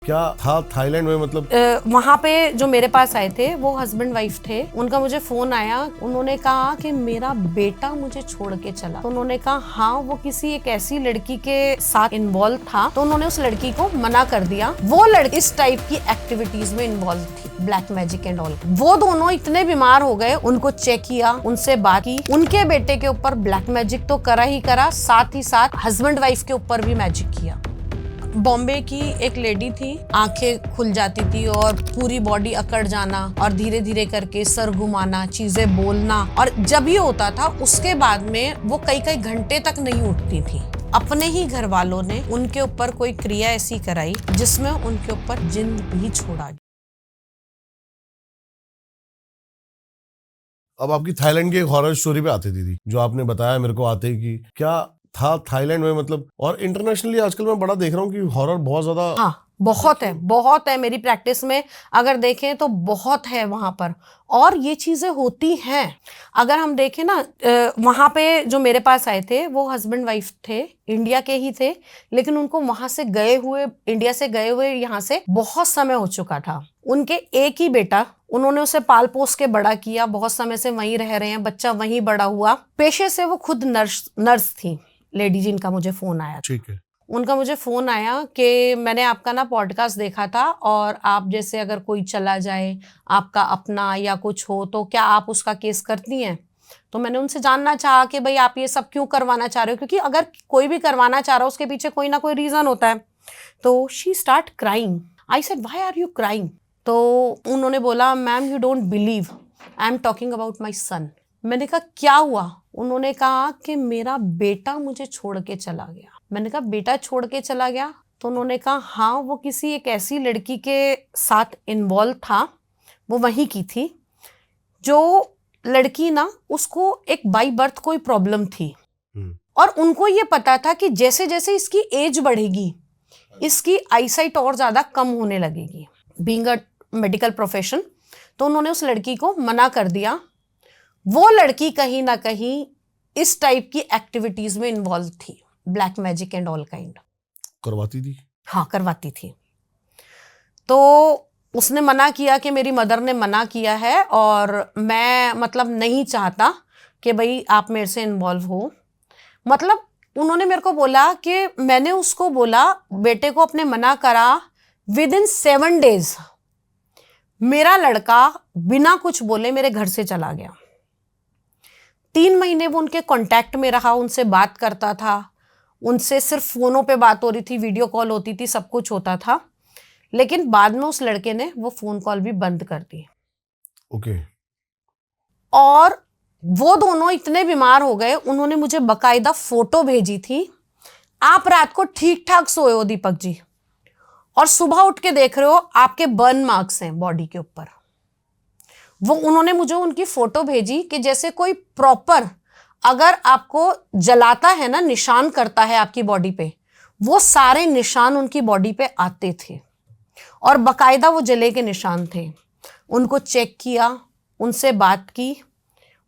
क्या था थाईलैंड में, मतलब वहाँ पे जो मेरे पास आए थे वो हस्बैंड वाइफ थे। उनका मुझे फोन आया, उन्होंने कहा कि मेरा बेटा मुझे छोड़ के चला। तो उन्होंने कहा हाँ वो किसी एक ऐसी लड़की के साथ इन्वॉल्व था, तो उन्होंने उस लड़की को मना कर दिया। वो लड़की इस टाइप की एक्टिविटीज में इन्वॉल्व थी, ब्लैक मैजिक एंड ऑल। वो दोनों इतने बीमार हो गए, उनको चेक किया, उनसे बात की। उनके बेटे के ऊपर ब्लैक मैजिक तो करा ही करा, साथ ही साथ हस्बैंड वाइफ के ऊपर भी मैजिक किया। बॉम्बे की एक लेडी थी, आंखें खुल जाती थी और पूरी बॉडी अकड़ जाना और धीरे धीरे करके सर घुमाना, चीजें बोलना, और जब ये होता था उसके बाद में वो कई कई घंटे तक नहीं उठती थी। अपने ही घर वालों ने उनके ऊपर कोई क्रिया ऐसी कराई जिसमें उनके ऊपर जिन भी छोड़ा। अब आपकी थाईलैंड की एक हॉरर स्टोरी पे आती थी जो आपने बताया मेरे को आते ही कि क्या था थाईलैंड में, मतलब और इंटरनेशनली आजकल मैं बड़ा देख रहा हूँ कि हॉरर बहुत ज्यादा। हाँ बहुत है मेरी प्रैक्टिस में अगर देखें तो बहुत है वहां पर, और ये चीजें होती हैं। अगर हम देखें ना, वहां पे जो मेरे पास आए थे वो हस्बैंड वाइफ थे, इंडिया के ही थे, लेकिन उनको वहां से गए हुए, इंडिया से गए हुए यहाँ से बहुत समय हो चुका था। उनके एक ही बेटा, उन्होंने उसे पाल पोस के बड़ा किया, बहुत समय से वहीं रह रहे हैं, बच्चा वहीं बड़ा हुआ। पेशे से वो खुद नर्स थी, लेडी जिनका मुझे फोन आया। ठीक है। उनका मुझे फोन आया कि मैंने आपका ना पॉडकास्ट देखा था, और आप जैसे अगर कोई चला जाए आपका अपना या कुछ हो तो क्या आप उसका केस करती हैं। तो मैंने उनसे जानना चाहा कि भाई आप ये सब क्यों करवाना चाह रहे हो, क्योंकि अगर कोई भी करवाना चाह रहा हो उसके पीछे कोई ना कोई रीजन होता है। तो she start crying. I said why are you crying. तो उन्होंने बोला ma'am you don't believe, I am talking about my son. मैंने कहा क्या हुआ। उन्होंने कहा कि मेरा बेटा मुझे छोड़ के चला गया। मैंने कहा बेटा छोड़ के चला गया। तो उन्होंने कहा हाँ वो किसी एक ऐसी लड़की के साथ इन्वॉल्व था, वो वहीं की थी। जो लड़की ना, उसको एक बाई बर्थ कोई प्रॉब्लम थी, और उनको ये पता था कि जैसे जैसे इसकी एज बढ़ेगी इसकी आईसाइट और ज्यादा कम होने लगेगी, बीइंग अ मेडिकल प्रोफेशन। तो उन्होंने उस लड़की को मना कर दिया। वो लड़की कहीं ना कहीं इस टाइप की एक्टिविटीज में इन्वॉल्व थी, black magic and all kind. करवाती थी? हाँ करवाती थी। तो उसने मना किया कि मेरी मदर ने मना किया है और मैं मतलब नहीं चाहता कि भाई आप मेरे से इन्वॉल्व हो। मतलब उन्होंने मेरे को बोला कि मैंने उसको बोला बेटे को अपने मना करा, विद इन 7 days मेरा लड़का बिना कुछ बोले मेरे घर से चला गया। 3 महीने वो उनके कांटेक्ट में रहा, उनसे बात करता था, उनसे सिर्फ फोनों पे बात हो रही थी, वीडियो कॉल होती थी, सब कुछ होता था। लेकिन बाद में उस लड़के ने वो फोन कॉल भी बंद कर दी। ओके। और वो दोनों इतने बीमार हो गए, उन्होंने मुझे बकायदा फोटो भेजी थी। आप रात को ठीक ठाक सोए हो दीपक जी, और सुबह उठ के देख रहे हो आपके बर्न मार्क्स हैं बॉडी के ऊपर। वो उन्होंने मुझे उनकी फोटो भेजी कि जैसे कोई प्रॉपर अगर आपको जलाता है ना, निशान करता है आपकी बॉडी पे, वो सारे निशान उनकी बॉडी पे आते थे, और बकायदा वो जले के निशान थे। उनको चेक किया, उनसे बात की।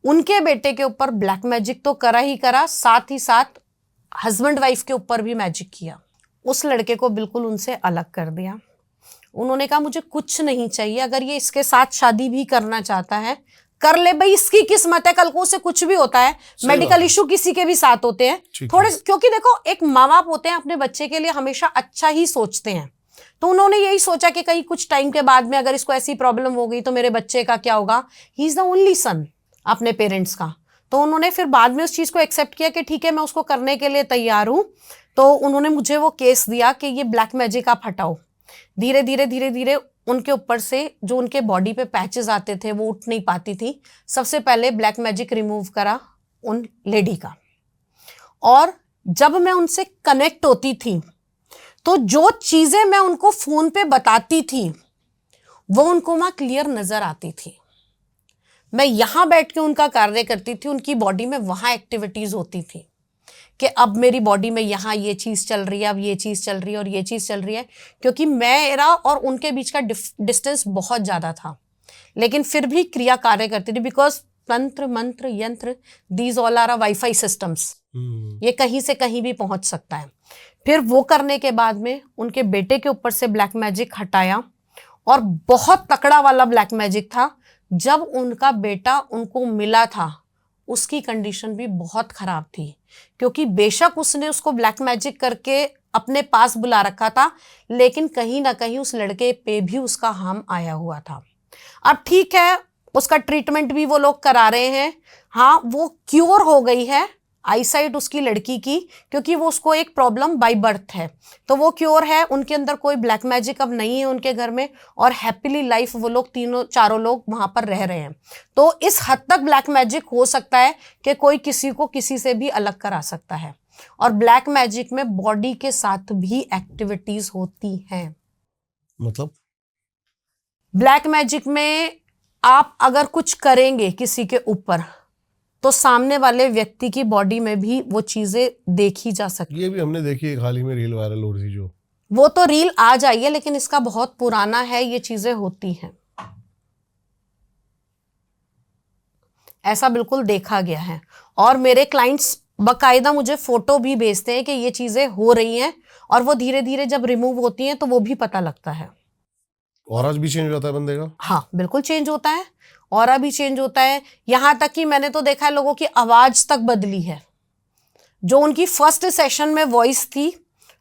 उनके बेटे के ऊपर ब्लैक मैजिक तो करा ही करा, साथ ही साथ हस्बैंड वाइफ के ऊपर भी मैजिक किया। उस लड़के को बिल्कुल उनसे अलग कर दिया। उन्होंने कहा मुझे कुछ नहीं चाहिए, अगर ये इसके साथ शादी भी करना चाहता है कर ले भाई, इसकी किस्मत है, कल को उसे कुछ भी होता है, मेडिकल इशू किसी के भी साथ होते हैं थोड़े, क्योंकि देखो एक माँ बाप होते हैं अपने बच्चे के लिए हमेशा अच्छा ही सोचते हैं। तो उन्होंने यही सोचा कि कहीं कुछ टाइम के बाद में अगर इसको ऐसी प्रॉब्लम हो गई तो मेरे बच्चे का क्या होगा। He is the only son अपने पेरेंट्स का। तो उन्होंने फिर बाद में उस चीज को एक्सेप्ट किया कि ठीक है मैं उसको करने के लिए तैयार हूं। तो उन्होंने मुझे वो केस दिया कि ये ब्लैक मैजिक आप हटाओ। धीरे धीरे उनके ऊपर से जो उनके बॉडी पे पैचेस आते थे, वो उठ नहीं पाती थी। सबसे पहले ब्लैक मैजिक रिमूव करा उन लेडी का, और जब मैं उनसे कनेक्ट होती थी तो जो चीजें मैं उनको फोन पे बताती थी वो उनको वहां क्लियर नजर आती थी। मैं यहां बैठ के उनका कार्य करती थी, उनकी बॉडी में वहां एक्टिविटीज होती थी कि अब मेरी बॉडी में यहाँ ये चीज चल रही है, अब ये चीज चल रही है और ये चीज चल रही है। क्योंकि मेरा और उनके बीच का डिस्टेंस बहुत ज्यादा था, लेकिन फिर भी क्रिया कार्य करती थी, बिकॉज तंत्र मंत्र यंत्र these all are wifi systems, ये कहीं से कहीं भी पहुंच सकता है। फिर वो करने के बाद में उनके बेटे के ऊपर से ब्लैक मैजिक हटाया, और बहुत तकड़ा वाला ब्लैक मैजिक था। जब उनका बेटा उनको मिला था उसकी कंडीशन भी बहुत खराब थी, क्योंकि बेशक उसने उसको ब्लैक मैजिक करके अपने पास बुला रखा था, लेकिन कहीं ना कहीं उस लड़के पे भी उसका हार्म आया हुआ था। अब ठीक है, उसका ट्रीटमेंट भी वो लोग करा रहे हैं। हाँ, वो क्योर हो गई है आईसाइट उसकी लड़की की, क्योंकि वो उसको एक प्रॉब्लम बाय बर्थ है, तो वो क्योर है। उनके अंदर कोई ब्लैक मैजिक अब नहीं है उनके घर में, और हैप्पीली लाइफ वो लोग तीनों चारों लोग वहां पर रह रहे हैं। तो इस हद तक ब्लैक मैजिक हो सकता है कि कोई किसी को किसी से भी अलग करा सकता है। और ब्लैक मैजिक में बॉडी के साथ भी एक्टिविटीज होती हैं। मतलब ब्लैक मैजिक में आप अगर कुछ करेंगे किसी के ऊपर, तो सामने वाले व्यक्ति की बॉडी में भी वो चीजें देखी जा सकती। ये भी हमने देखी एक हाल ही में रील वायरल हो रही थी, जो वो तो रील आ जाइए, लेकिन इसका बहुत पुराना है, ये चीजें होती हैं, ऐसा बिल्कुल देखा गया है। और मेरे क्लाइंट्स बकायदा मुझे फोटो भी भेजते हैं कि ये चीजें हो रही हैं, और वो धीरे धीरे जब रिमूव होती हैं तो वो भी पता लगता है। और आज भी चेंज हो जाता है बंदे का? हाँ, बिल्कुल चेंज होता है, ऑरा भी चेंज होता है। यहां तक कि मैंने तो देखा है लोगों की आवाज तक बदली है। जो उनकी फर्स्ट सेशन में वॉइस थी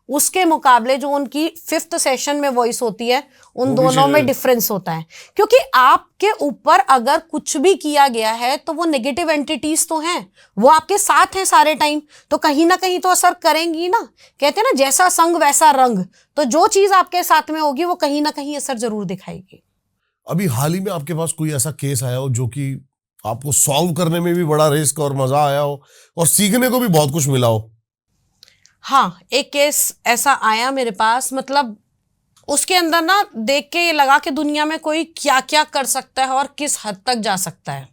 उसके मुकाबले जो उनकी 5th सेशन में वॉइस होती है, उन दोनों में डिफरेंस होता है। क्योंकि आपके ऊपर अगर कुछ भी किया गया है तो वो नेगेटिव एंटिटीज तो हैं, वो आपके साथ हैं सारे टाइम, तो कहीं ना कहीं तो असर करेंगी ना। कहते हैं ना, जैसा संग वैसा रंग, तो जो चीज आपके साथ में होगी वो कहीं ना कहीं असर जरूर दिखाएगी। अभी हाल ही में आपके पास कोई ऐसा केस आया हो जो कि आपको सॉल्व करने में भी बड़ा रिस्क और मजा आया हो और सीखने को भी बहुत कुछ मिला हो? हाँ, एक केस ऐसा आया मेरे पास, मतलब उसके अंदर ना देख के ये लगा कि दुनिया में कोई क्या क्या कर सकता है और किस हद तक जा सकता है,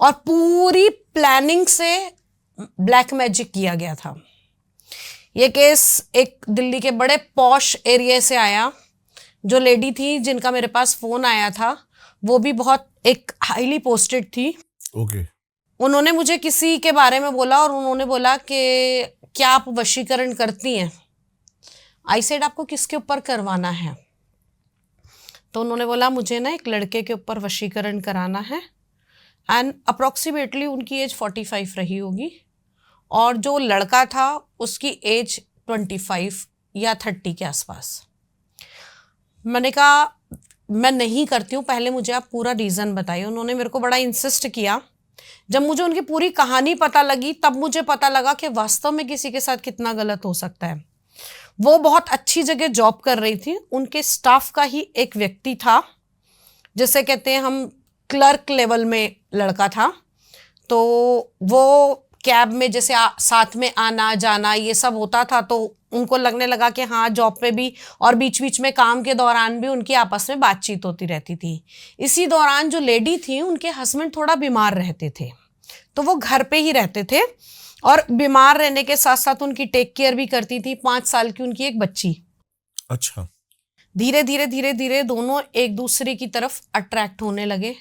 और पूरी प्लानिंग से ब्लैक मैजिक किया गया था। ये केस एक दिल्ली के बड़े पॉश एरिया से आया। जो लेडी थी जिनका मेरे पास फोन आया था, वो भी बहुत एक हाईली पोस्टेड थी। ओके। उन्होंने मुझे किसी के बारे में बोला, और उन्होंने बोला कि क्या आप वशीकरण करती हैं? आई सेड आपको किसके ऊपर करवाना है? तो उन्होंने बोला मुझे ना एक लड़के के ऊपर वशीकरण कराना है, एंड अप्रोक्सीमेटली उनकी एज 45 रही होगी, और जो लड़का था उसकी एज 25 या 30 के आसपास। मैंने कहा मैं नहीं करती हूँ, पहले मुझे आप पूरा रीज़न बताइए। उन्होंने मेरे को बड़ा इंसिस्ट किया। जब मुझे उनकी पूरी कहानी पता लगी तब मुझे पता लगा कि वास्तव में किसी के साथ कितना गलत हो सकता है। वो बहुत अच्छी जगह जॉब कर रही थी, उनके स्टाफ का ही एक व्यक्ति था, जिसे कहते हैं हम क्लर्क लेवल में लड़का था। तो वो कैब में जैसे साथ में आना जाना ये सब होता था, तो उनको लगने लगा कि हाँ जॉब पे भी और बीच बीच में काम के दौरान भी उनकी आपस में बातचीत होती रहती थी। इसी दौरान जो लेडी थी उनके हस्बैंड थोड़ा बीमार रहते थे, तो वो घर पे ही रहते थे, और बीमार रहने के साथ साथ उनकी टेक केयर भी करती थी। 5 साल की उनकी एक बच्ची। अच्छा। धीरे धीरे धीरे धीरे दोनों एक दूसरे की तरफ अट्रैक्ट होने लगे।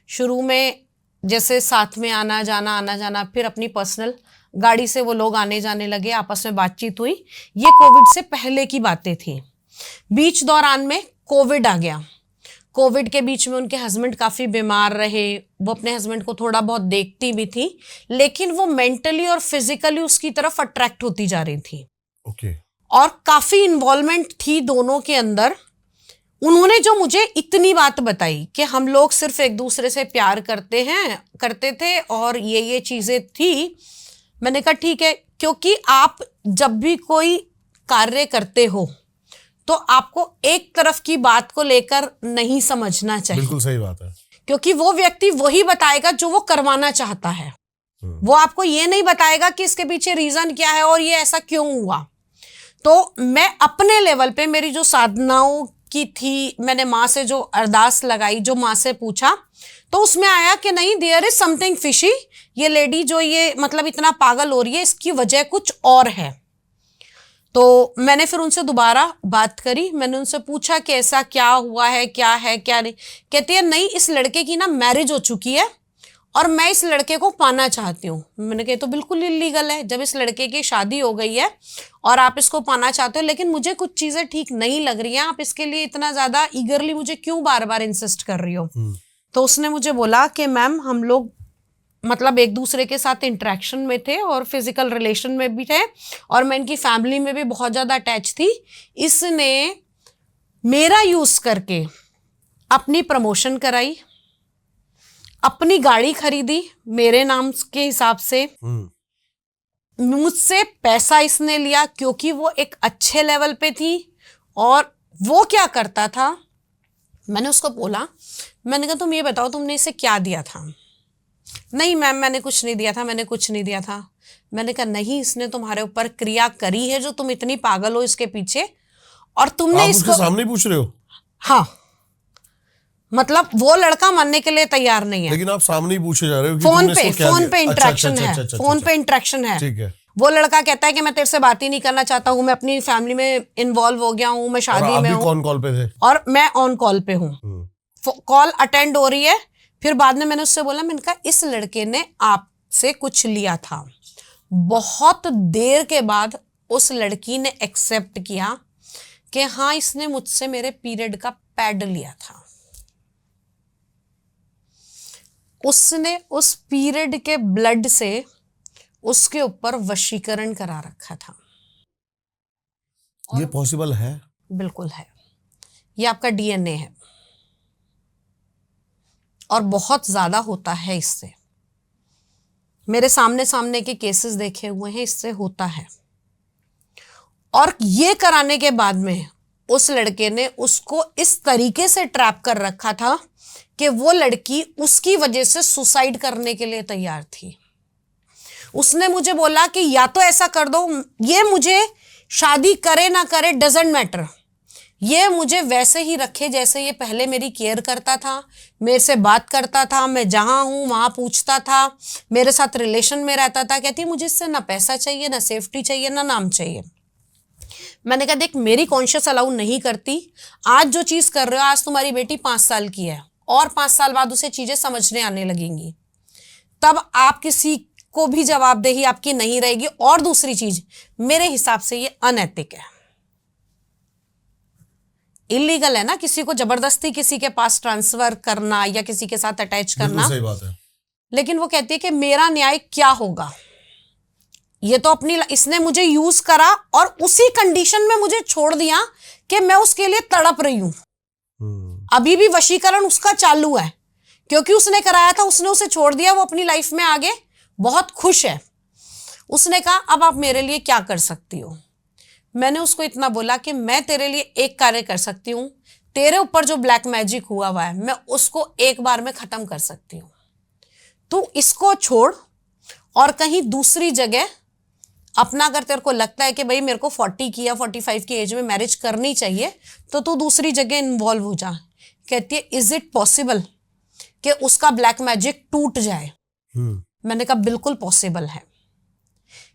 शुरू में जैसे साथ में आना जाना, फिर अपनी पर्सनल गाड़ी से वो लोग आने जाने लगे, आपस में बातचीत हुई। ये कोविड से पहले की बातें थी। बीच दौरान में कोविड आ गया। कोविड के बीच में उनके हस्बैंड काफ़ी बीमार रहे। वो अपने हस्बैंड को थोड़ा बहुत देखती भी थी, लेकिन वो मेंटली और फिजिकली उसकी तरफ अट्रैक्ट होती जा रही थी। ओके। और काफ़ी इन्वॉल्वमेंट थी दोनों के अंदर। उन्होंने जो मुझे इतनी बात बताई कि हम लोग सिर्फ एक दूसरे से प्यार करते थे और ये चीज़ें थी। मैंने कहा ठीक है, क्योंकि आप जब भी कोई कार्य करते हो तो आपको एक तरफ की बात को लेकर नहीं समझना चाहिए। बिल्कुल सही बात है। क्योंकि वो व्यक्ति वही बताएगा जो वो करवाना चाहता है। वो आपको ये नहीं बताएगा कि इसके पीछे रीजन क्या है और ये ऐसा क्यों हुआ। तो मैं अपने लेवल पे मेरी जो साधनाओं की थी, मैंने माँ से जो अरदास लगाई, जो माँ से पूछा, तो उसमें आया कि नहीं, देयर इज समथिंग फिशी। ये लेडी जो ये मतलब इतना पागल हो रही है, इसकी वजह कुछ और है। तो मैंने फिर उनसे दोबारा बात करी। मैंने उनसे पूछा कि ऐसा क्या हुआ है, क्या है क्या नहीं। कहती है नहीं, इस लड़के की ना मैरिज हो चुकी है और मैं इस लड़के को पाना चाहती हूँ। मैंने कहा तो बिल्कुल इलीगल है, जब इस लड़के की शादी हो गई है और आप इसको पाना चाहते हो, लेकिन मुझे कुछ चीजें ठीक नहीं लग रही हैं, आप इसके लिए इतना ज्यादा ईगरली मुझे क्यों बार बार इंसिस्ट कर रही हो। तो उसने मुझे बोला कि मैम हम लोग मतलब एक दूसरे के साथ इंटरेक्शन में थे और फिजिकल रिलेशन में भी थे, और मैं इनकी फैमिली में भी बहुत ज्यादा अटैच थी। इसने मेरा यूज करके अपनी प्रमोशन कराई, अपनी गाड़ी खरीदी मेरे नाम के हिसाब से, मुझसे पैसा इसने लिया क्योंकि वो एक अच्छे लेवल पे थी। और वो क्या करता था, मैंने उसको बोला, मैंने कहा तुम ये बताओ तुमने इसे क्या दिया था। नहीं मैम मैंने कुछ नहीं दिया था, मैंने कुछ नहीं दिया था। मैंने कहा नहीं, इसने तुम्हारे ऊपर क्रिया करी है जो तुम इतनी पागल हो इसके पीछे, और तुमने आप इसको उसके सामने पूछ रहे हो। हाँ, मतलब वो लड़का मानने के लिए तैयार नहीं है, लेकिन आप सामने ही पूछे जा रहे हो कि फोन तुमने पे इसको क्या फोन दिया? पे इंटरेक्शन है, अच्छा, फोन पे इंटरेक्शन है। ठीक है। वो लड़का कहता है कि मैं तेरे से बात ही नहीं करना चाहता हूँ, मैं अपनी फैमिली में इन्वॉल्व हो गया हूँ, मैं शादी में हूँ। कौन कॉल पे थे? और मैं ऑन कॉल पे हूँ, कॉल अटेंड हो रही है। फिर बाद में मैंने उससे बोला, मैंने कहा इस लड़के ने आपसे कुछ लिया था। बहुत देर के बाद उस लड़की ने एक्सेप्ट किया कि हाँ इसने मुझसे मेरे पीरियड का पैड लिया था। उसने उस पीरियड के ब्लड से उसके ऊपर वशीकरण करा रखा था। ये पॉसिबल है? बिल्कुल है, ये आपका डीएनए है और बहुत ज्यादा होता है इससे। मेरे सामने के केसेस देखे हुए हैं, इससे होता है। और ये कराने के बाद में उस लड़के ने उसको इस तरीके से ट्रैप कर रखा था कि वो लड़की उसकी वजह से सुसाइड करने के लिए तैयार थी। उसने मुझे बोला कि या तो ऐसा कर दो, ये मुझे शादी करे ना करे डजंट मैटर, ये मुझे वैसे ही रखे जैसे ये पहले मेरी केयर करता था, मेरे से बात करता था, मैं जहां हूं वहां पूछता था, मेरे साथ रिलेशन में रहता था। कहती मुझे इससे ना पैसा चाहिए, ना सेफ्टी चाहिए, ना नाम चाहिए। मैंने कहा देख मेरी कॉन्शियस अलाउ नहीं करती, आज जो चीज कर रहे हो, आज तुम्हारी बेटी 5 साल की है और 5 साल बाद उसे चीजें समझने आने लगेंगी, तब आप किसी को भी जवाबदेही आपकी नहीं रहेगी। और दूसरी चीज, मेरे हिसाब से ये अनैतिक है, इलीगल है ना, किसी को जबरदस्ती किसी के पास ट्रांसफर करना या किसी के साथ अटैच करना। सही बात है। लेकिन वो कहती है कि मेरा न्याय क्या होगा, ये तो अपनी, इसने मुझे यूज करा और उसी कंडीशन में मुझे छोड़ दिया कि मैं उसके लिए तड़प रही हूं। अभी भी वशीकरण उसका चालू है क्योंकि उसने कराया था, उसने उसे छोड़ दिया, वो अपनी लाइफ में आगे बहुत खुश है। उसने कहा अब आप मेरे लिए क्या कर सकती हो। मैंने उसको इतना बोला कि मैं तेरे लिए एक कार्य कर सकती हूँ, तेरे ऊपर जो ब्लैक मैजिक हुआ हुआ है मैं उसको एक बार में खत्म कर सकती हूँ। तू इसको छोड़ और कहीं दूसरी जगह अपना, अगर तेरे को लगता है कि भाई मेरे को 40 की या 45 की एज में मैरिज करनी चाहिए तो तू दूसरी जगह इन्वॉल्व हो जा। कहती है इज इट पॉसिबल कि उसका ब्लैक मैजिक टूट जाए। मैंने कहा बिल्कुल पॉसिबल है।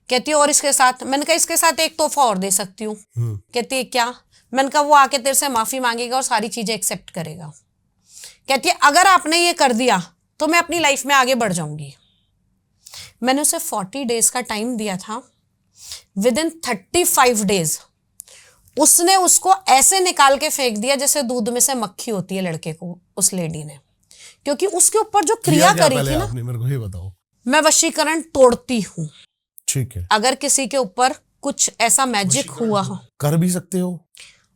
कहती है और इसके साथ, मैंने कहा इसके साथ एक तोहफा और दे सकती हूँ। कहती है क्या। मैंने कहा वो आके तेरे से माफी मांगेगा और सारी चीजें एक्सेप्ट करेगा। कहती है अगर आपने ये कर दिया तो मैं अपनी लाइफ में आगे बढ़ जाऊंगी। मैंने उसे 40 डेज का टाइम दिया था। विदिन 35 डेज उसने उसको ऐसे निकाल के फेंक दिया जैसे दूध में से मक्खी होती है लड़के को, उस लेडी ने, क्योंकि उसके ऊपर जो क्रिया करी थी ना। आपने मेरे को ये बताओ। मैं वशीकरण तोड़ती हूँ। ठीक है। अगर किसी के ऊपर कुछ ऐसा मैजिक हुआ हो, कर भी सकते हो।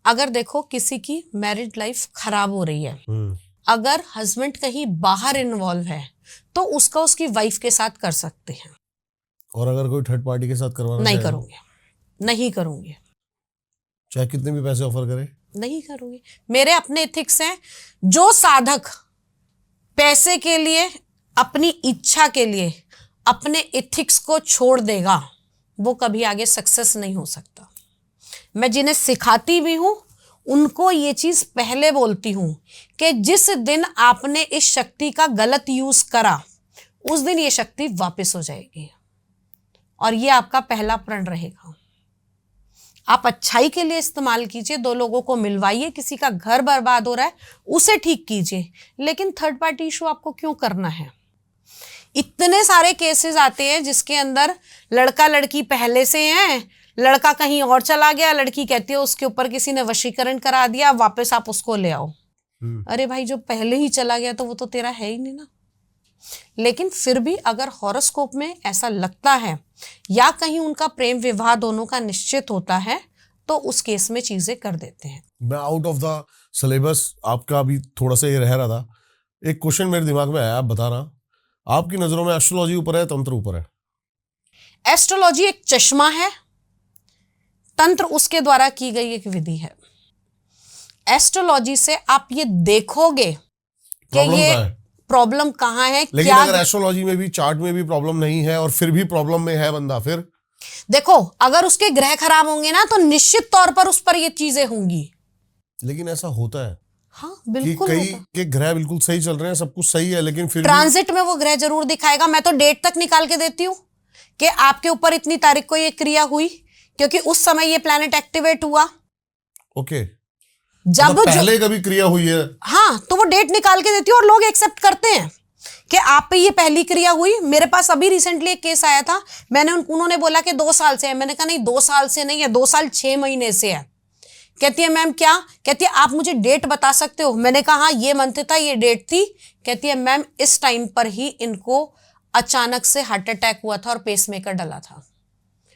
अगर देखो किसी की मैरिड लाइफ खराब हो रही है, अगर हस्बैंड कहीं बाहर इन्वॉल्व है तो उसका उसकी वाइफ के साथ कर सकते हैं। और अगर कोई थर्ड पार्टी के साथ करवाना नहीं करूंगी, नहीं करूंगी, चाहे कितने भी पैसे ऑफर करे, नहीं करूंगी। मेरे अपने एथिक्स हैं। जो साधक पैसे के लिए, अपनी इच्छा के लिए अपने एथिक्स को छोड़ देगा वो कभी आगे सक्सेस नहीं हो सकता। मैं जिन्हें सिखाती भी हूं उनको ये चीज पहले बोलती हूं कि जिस दिन आपने इस शक्ति का गलत यूज करा उस दिन ये शक्ति वापस हो जाएगी और ये आपका पहला प्रण रहेगा। आप अच्छाई के लिए इस्तेमाल कीजिए, 2 लोगों को मिलवाइए, किसी का घर बर्बाद हो रहा है उसे ठीक कीजिए, लेकिन थर्ड पार्टी इशू आपको क्यों करना है। इतने सारे केसेस आते हैं जिसके अंदर लड़का लड़की पहले से हैं, लड़का कहीं और चला गया, लड़की कहती है उसके ऊपर किसी ने वशीकरण करा दिया, वापस आप उसको ले आओ। अरे भाई, जो पहले ही चला गया तो वो तो तेरा है ही नहीं ना। लेकिन फिर भी अगर हॉरोस्कोप में ऐसा लगता है या कहीं उनका प्रेम विवाह दोनों का निश्चित होता है तो उस केस में चीजें कर देते हैं। मैं आउट ऑफ द सिलेबस आपका अभी थोड़ा सा ये रह रहा था, एक क्वेश्चन मेरे दिमाग में आया, आप बताना, आपकी नजरों में एस्ट्रोलॉजी ऊपर है, तंत्र ऊपर है? एस्ट्रोलॉजी एक चश्मा है, तंत्र उसके द्वारा की गई एक विधि है। एस्ट्रोलॉजी से आप ये देखोगे कि ये प्रॉब्लम कहाँ है। लेकिन क्या अगर एस्ट्रोलॉजी में भी चार्ट में भी प्रॉब्लम नहीं है और फिर भी प्रॉब्लम में है बंदा, फिर देखो, अगर उसके ग्रह खराब होंगे ना तो निश्चित तौर पर उस पर ये चीजें होंगी। लेकिन ऐसा होता है हाँ, कि बिल्कुल कई होता। के ग्रह बिल्कुल सही चल रहे हैं, सब कुछ सही है, लेकिन फिर ट्रांजिट में वो ग्रह जरूर दिखाएगा। मैं तो डेट तक निकाल के देती हूँ कि आपके ऊपर इतनी तारीख को ये क्रिया हुई, क्योंकि उस समय ये प्लैनेट एक्टिवेट हुआ। ओके, जब तो पहले कभी क्रिया हुई है? हाँ, तो वो डेट निकाल के देती हूँ और लोग एक्सेप्ट करते हैं कि आप पे ये पहली क्रिया हुई। मेरे पास अभी रिसेंटली एक केस आया था, उन्होंने बोला कि 2 साल से है। मैंने कहा नहीं, 2 साल से नहीं है, 2 साल 6 महीने से है। कहती है मैम क्या? कहती है आप मुझे डेट बता सकते हो? मैंने कहा हाँ, ये मंथ था, ये डेट थी। कहती है मैम इस टाइम पर ही इनको अचानक से हार्ट अटैक हुआ था और पेसमेकर डला था,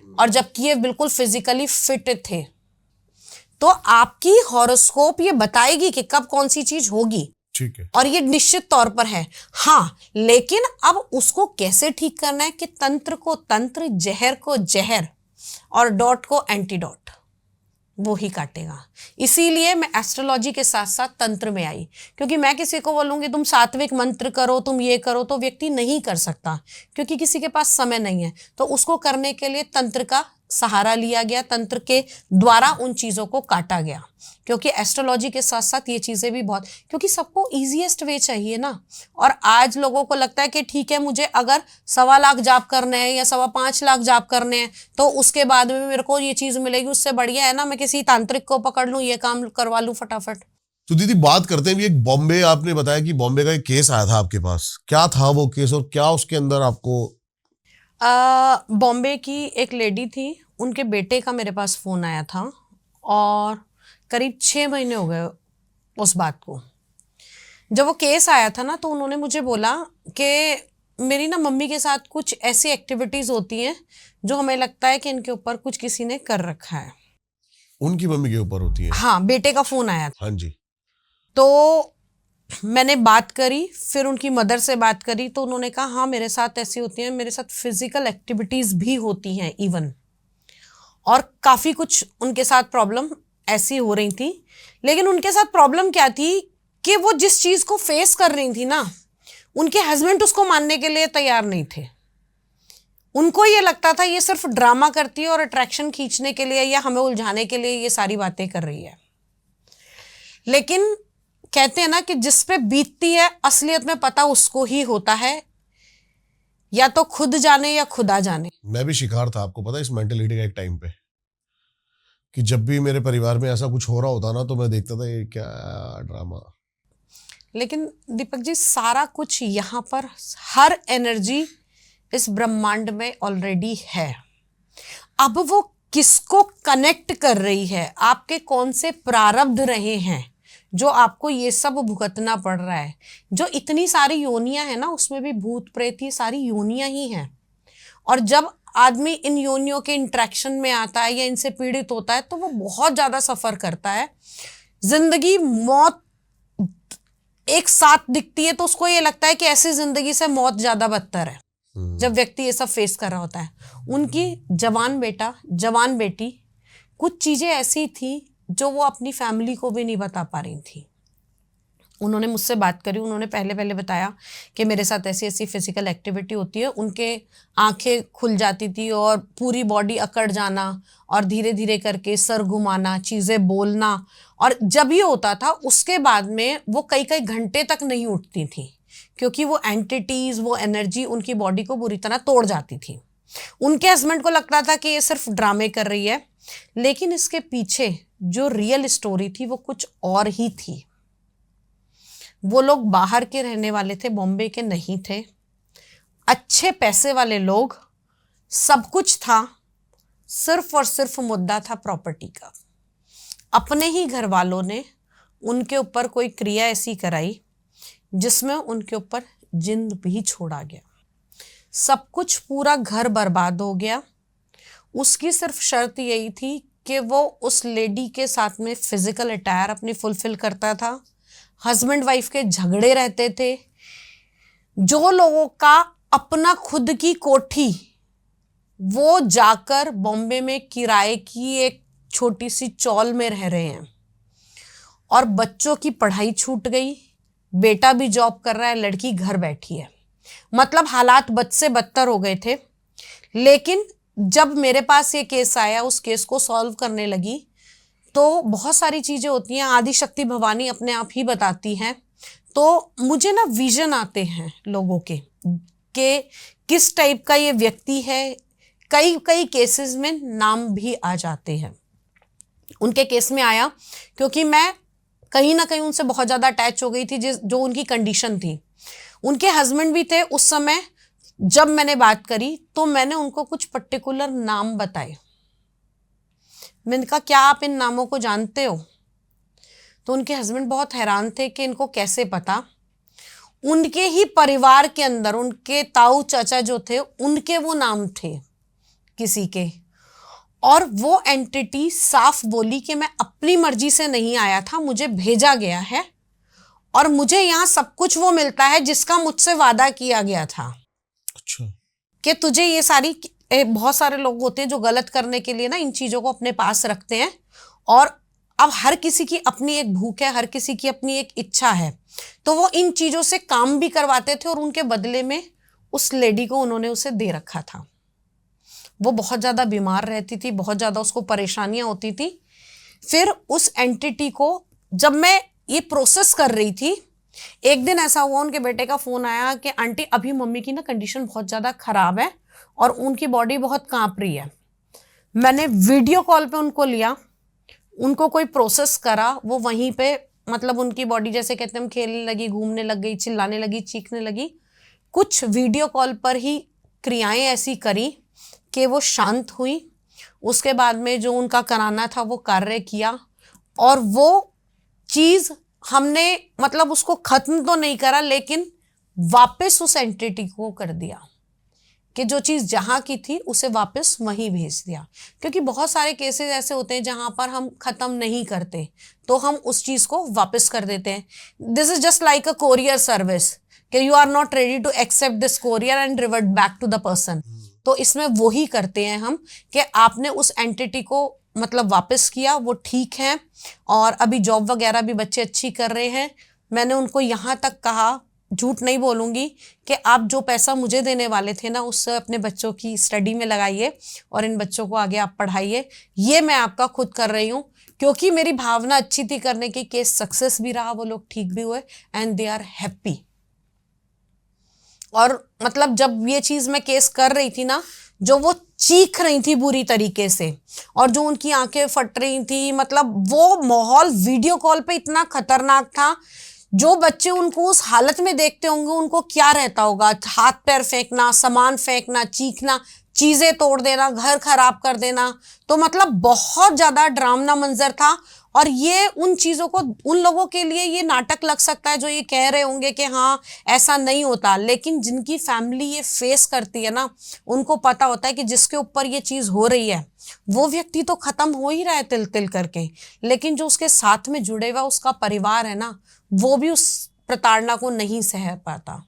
और जबकि ये बिल्कुल फिजिकली फिट थे। तो आपकी हॉरोस्कोप ये बताएगी कि कब कौन सी चीज होगी, ठीक है, और ये निश्चित तौर पर है। हाँ, लेकिन अब उसको कैसे ठीक करना है कि तंत्र को तंत्र, जहर को जहर और डॉट को एंटीडॉट, वो ही काटेगा। इसीलिए मैं एस्ट्रोलॉजी के साथ साथ तंत्र में आई, क्योंकि मैं किसी को बोलूंगी तुम सात्विक मंत्र करो, तुम ये करो, तो व्यक्ति नहीं कर सकता, क्योंकि किसी के पास समय नहीं है। तो उसको करने के लिए तंत्र का सहारा लिया गया, तंत्र के द्वारा उन चीजों को काटा गया। क्योंकि एस्ट्रोलॉजी के साथ साथ ये चीजें भी बहुत, क्योंकि सबको इजीएस्ट वे चाहिए ना। और आज लोगों को लगता है कि ठीक है, मुझे अगर 1.25 लाख जाप करने हैं या 5.25 लाख जाप करने हैं तो उसके बाद में मेरे को ये चीज मिलेगी, उससे बढ़िया है ना मैं किसी तांत्रिक को पकड़ लूं, ये काम करवा लूं फटाफट। तो दीदी बात करते हैं भी, एक बॉम्बे, आपने बताया कि बॉम्बे का एक केस आया था आपके पास, क्या था वो केस और क्या उसके अंदर आपको? बॉम्बे की एक लेडी थी, उनके बेटे का मेरे पास फोन आया था और करीब 6 महीने हो गए उस बात को। जब वो केस आया था ना तो उन्होंने मुझे बोला कि मेरी ना मम्मी के साथ कुछ ऐसी एक्टिविटीज होती हैं जो हमें लगता है कि इनके ऊपर कुछ किसी ने कर रखा है। उनकी मम्मी के ऊपर होती है? हाँ, बेटे का फोन आया था। हाँ जी। तो मैंने बात करी, फिर उनकी मदर से बात करी, तो उन्होंने कहा हाँ मेरे साथ ऐसी होती हैं, मेरे साथ फिजिकल एक्टिविटीज भी होती हैं इवन, और काफ़ी कुछ उनके साथ प्रॉब्लम ऐसी हो रही थी। लेकिन उनके साथ प्रॉब्लम क्या थी कि वो जिस चीज़ को फेस कर रही थी ना, उनके हस्बैंड उसको मानने के लिए तैयार नहीं थे। उनको ये लगता था ये सिर्फ ड्रामा करती है और अट्रैक्शन खींचने के लिए या हमें उलझाने के लिए ये सारी बातें कर रही है। लेकिन कहते हैं ना कि जिस पे बीतती है असलियत में पता उसको ही होता है, या तो खुद जाने या खुदा जाने। मैं भी शिकार था, आपको पता है, इस मेंटेलिटी का एक टाइम पे, कि जब भी मेरे परिवार में ऐसा कुछ हो रहा होता ना तो मैं देखता था ये क्या ड्रामा। लेकिन दीपक जी, सारा कुछ यहाँ पर, हर एनर्जी इस ब्रह्मांड में ऑलरेडी है। अब वो किसको कनेक्ट कर रही है, आपके कौन से प्रारब्ध रहे हैं जो आपको ये सब भुगतना पड़ रहा है। जो इतनी सारी योनियां हैं ना, उसमें भी भूत प्रेत ये सारी योनियां ही हैं। और जब आदमी इन योनियों के इंट्रैक्शन में आता है या इनसे पीड़ित होता है तो वो बहुत ज्यादा सफर करता है। जिंदगी मौत एक साथ दिखती है तो उसको ये लगता है कि ऐसी जिंदगी से मौत ज्यादा बदतर है, जब व्यक्ति ये सब फेस कर रहा होता है। उनकी जवान बेटा, जवान बेटी, कुछ चीजें ऐसी थी जो वो अपनी फैमिली को भी नहीं बता पा रही थी। उन्होंने मुझसे बात करी, उन्होंने पहले बताया कि मेरे साथ ऐसी ऐसी फिजिकल एक्टिविटी होती है। उनके आंखें खुल जाती थी और पूरी बॉडी अकड़ जाना और धीरे धीरे करके सर घुमाना, चीज़ें बोलना, और जब ये होता था उसके बाद में वो कई कई घंटे तक नहीं उठती थी, क्योंकि वो एंटिटीज़, वो एनर्जी उनकी बॉडी को बुरी तरह तोड़ जाती थी। उनके हस्बैंड को लगता था कि ये सिर्फ ड्रामे कर रही है, लेकिन इसके पीछे जो रियल स्टोरी थी वो कुछ और ही थी। वो लोग बाहर के रहने वाले थे, बॉम्बे के नहीं थे। अच्छे पैसे वाले लोग, सब कुछ था, सिर्फ और सिर्फ मुद्दा था प्रॉपर्टी का। अपने ही घर वालों ने उनके ऊपर कोई क्रिया ऐसी कराई जिसमें उनके ऊपर जिन भी छोड़ा गया, सब कुछ, पूरा घर बर्बाद हो गया। उसकी सिर्फ शर्त यही थी कि वो उस लेडी के साथ में फिजिकल अटायर अपनी फुलफिल करता था। हस्बैंड वाइफ के झगड़े रहते थे। जो लोगों का अपना खुद की कोठी, वो जाकर बॉम्बे में किराए की एक छोटी सी चॉल में रह रहे हैं, और बच्चों की पढ़ाई छूट गई, बेटा भी जॉब कर रहा है, लड़की घर बैठी है। मतलब हालात बद से बदतर हो गए थे। लेकिन जब मेरे पास ये केस आया, उस केस को सॉल्व करने लगी, तो बहुत सारी चीजें होती हैं, आदि शक्ति भवानी अपने आप ही बताती हैं। तो मुझे ना विजन आते हैं लोगों के कि किस टाइप का ये व्यक्ति है। कई कई केसेस में नाम भी आ जाते हैं। उनके केस में आया क्योंकि मैं कहीं ना कहीं उनसे बहुत ज़्यादा अटैच हो गई थी, जो उनकी कंडीशन थी। उनके हस्बैंड भी थे उस समय। जब मैंने बात करी तो मैंने उनको कुछ पर्टिकुलर नाम बताए। मैंने कहा क्या आप इन नामों को जानते हो? तो उनके हस्बैंड बहुत हैरान थे कि इनको कैसे पता। उनके ही परिवार के अंदर उनके ताऊ चाचा जो थे, उनके वो नाम थे किसी के। और वो एंटिटी साफ बोली कि मैं अपनी मर्जी से नहीं आया था, मुझे भेजा गया है, और मुझे यहाँ सब कुछ वो मिलता है जिसका मुझसे वादा किया गया था। अच्छा। कि तुझे ये सारी, बहुत सारे लोग होते हैं जो गलत करने के लिए ना इन चीजों को अपने पास रखते हैं। और अब हर किसी की अपनी एक भूख है, हर किसी की अपनी एक इच्छा है, तो वो इन चीजों से काम भी करवाते थे, और उनके बदले में उस लेडी को उन्होंने उसे दे रखा था। वो बहुत ज़्यादा बीमार रहती थी, बहुत ज़्यादा उसको परेशानियां होती थी। फिर उस एंटिटी को जब मैं ये प्रोसेस कर रही थी, एक दिन ऐसा हुआ, उनके बेटे का फ़ोन आया कि आंटी अभी मम्मी की ना कंडीशन बहुत ज़्यादा ख़राब है और उनकी बॉडी बहुत कांप रही है। मैंने वीडियो कॉल पे उनको लिया, उनको कोई प्रोसेस करा, वो वहीं पे मतलब उनकी बॉडी जैसे कहते हैं हम खेलने लगी, घूमने लग गई, चिल्लाने लगी, चीखने लगी। कुछ वीडियो कॉल पर ही क्रियाएं ऐसी करी कि वो शांत हुई। उसके बाद में जो उनका कराना था वो कार्य किया, और वो चीज़ हमने मतलब उसको ख़त्म तो नहीं करा, लेकिन वापस उस एंटिटी को कर दिया कि जो चीज़ जहाँ की थी उसे वापस वहीं भेज दिया। क्योंकि बहुत सारे केसेस ऐसे होते हैं जहाँ पर हम ख़त्म नहीं करते, तो हम उस चीज़ को वापस कर देते हैं। This is just like a courier service कि you are not ready to accept this courier and revert back to the person. तो इसमें वही करते हैं हम कि आपने उस एंटिटी को मतलब वापस किया, वो ठीक है, और अभी जॉब वगैरह भी बच्चे अच्छी कर रहे हैं। मैंने उनको यहाँ तक कहा, झूठ नहीं बोलूँगी, कि आप जो पैसा मुझे देने वाले थे ना, उससे अपने बच्चों की स्टडी में लगाइए और इन बच्चों को आगे आप पढ़ाइए। ये मैं आपका खुद कर रही हूँ, क्योंकि मेरी भावना अच्छी थी करने की। केस सक्सेस भी रहा, वो लोग ठीक भी हुए, एंड दे आर हैप्पी। और मतलब जब ये चीज़ मैं केस कर रही थी ना, जो वो चीख रही थी बुरी तरीके से, और जो उनकी आंखें फट रही थी, मतलब वो माहौल वीडियो कॉल पे इतना खतरनाक था। जो बच्चे उनको उस हालत में देखते होंगे, उनको क्या रहता होगा, हाथ पैर फेंकना, सामान फेंकना, चीखना, चीज़ें तोड़ देना, घर खराब कर देना। तो मतलब बहुत ज़्यादा डरावना मंजर था। और ये उन चीज़ों को, उन लोगों के लिए ये नाटक लग सकता है जो ये कह रहे होंगे कि हाँ ऐसा नहीं होता, लेकिन जिनकी फैमिली ये फेस करती है ना, उनको पता होता है कि जिसके ऊपर ये चीज़ हो रही है वो व्यक्ति तो ख़त्म हो ही रहा है तिल तिल करके, लेकिन जो उसके साथ में जुड़े हुआ उसका परिवार है ना, वो भी उस प्रताड़ना को नहीं सह पाता।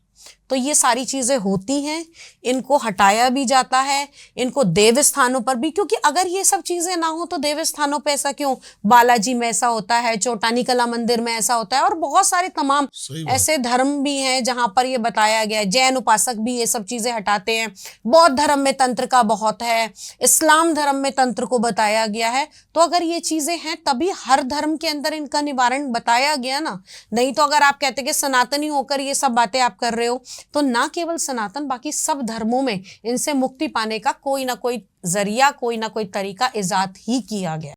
तो ये सारी चीज़ें होती हैं, इनको हटाया भी जाता है, इनको देव स्थानों पर भी, क्योंकि अगर ये सब चीज़ें ना हो तो देव स्थानों पे ऐसा क्यों, बालाजी में ऐसा होता है, चौटानी कला मंदिर में ऐसा होता है, और बहुत सारे तमाम ऐसे धर्म भी हैं जहाँ पर ये बताया गया है। जैन उपासक भी ये सब चीज़ें हटाते हैं, बौद्ध धर्म में तंत्र का बहुत है, इस्लाम धर्म में तंत्र को बताया गया है। तो अगर ये चीज़ें हैं तभी हर धर्म के अंदर इनका निवारण बताया गया ना। नहीं तो अगर आप कहते कि सनातनी होकर ये सब बातें आप कर रहे हो, तो ना केवल सनातन, बाकी सब धर्मों में इनसे मुक्ति पाने का कोई ना कोई जरिया, कोई ना कोई तरीका इजाद ही किया गया।